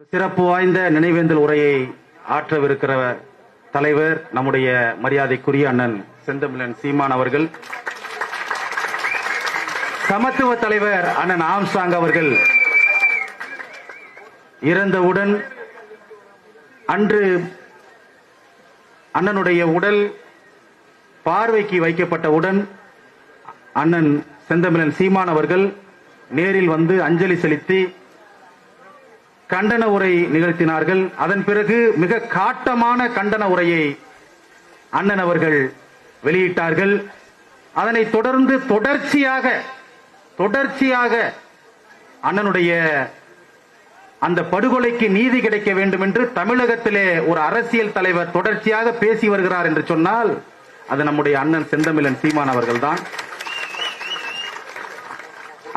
சிறப்பு வாய்ந்த நினைவேந்தல் உரையை ஆற்றவிருக்கிற தலைவர் நம்முடைய மரியாதைக்குரிய அண்ணன் செந்தமிழன் சீமான் அவர்கள், சமத்துவ தலைவர் அண்ணன் ஆம்ஸ்ட்ராங் அவர்கள் இறந்தவுடன் அன்று அண்ணனுடைய உடல் பார்வைக்கு வைக்கப்பட்டவுடன் அண்ணன் செந்தமிழன் சீமான் அவர்கள் நேரில் வந்து அஞ்சலி செலுத்தி கண்டன உரை நிகழ்த்தினார்கள். அதன் பிறகு மிக காட்டமான கண்டன உரையை அண்ணன் அவர்கள் வெளியிட்டார்கள். அதனை தொடர்ந்து தொடர்ச்சியாக அண்ணனுடைய அந்த படுகொலைக்கு நீதி கிடைக்க வேண்டும் என்று தமிழகத்திலே ஒரு அரசியல் தலைவர் தொடர்ச்சியாக பேசி வருகிறார் என்று சொன்னால் அது நம்முடைய அண்ணன் செந்தமிழன் சீமான் அவர்கள்தான்.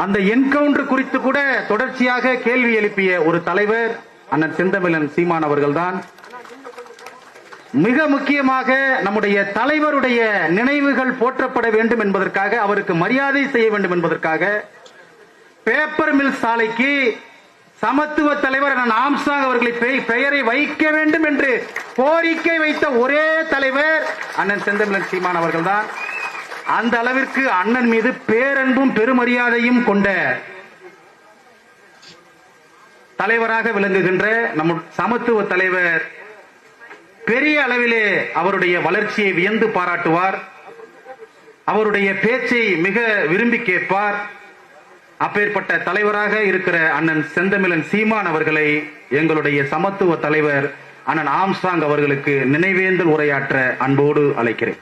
அந்த என்கவுண்டர் குறித்து கூட தொடர்ச்சியாக கேள்வி எழுப்பிய ஒரு தலைவர் அண்ணன் செந்தமிழன் சீமான் அவர்கள்தான். மிக முக்கியமாக நம்முடைய தலைவருடைய நினைவுகள் போற்றப்பட வேண்டும் என்பதற்காக, அவருக்கு மரியாதை செய்ய வேண்டும் என்பதற்காக பேப்பர் மில் சாலைக்கு சமத்துவ தலைவர் அண்ணன் ஆம்ஸ்ட்ராங் அவர்களை பெயரை வைக்க வேண்டும் என்று கோரிக்கை வைத்த ஒரே தலைவர் அண்ணன் செந்தமிழன் சீமான் அவர்கள்தான். அந்த அளவிற்கு அண்ணன் மீது பேரன்பும் பெருமரியாதையும் கொண்ட தலைவராக விளங்குகின்ற நம் சமத்துவ தலைவர் பெரிய அளவிலே அவருடைய வளர்ச்சியை வியந்து பாராட்டுவார். அவருடைய பேச்சை மிக விரும்பி கேட்பார். அப்பேற்பட்ட தலைவராக இருக்கிற அண்ணன் செந்தமிழன் சீமான் அவர்களை எங்களுடைய சமத்துவ தலைவர் அண்ணன் ஆம்ஸ்ட்ராங் அவர்களுக்கு நினைவேந்தல் உரையாற்ற அன்போடு அழைக்கிறேன்.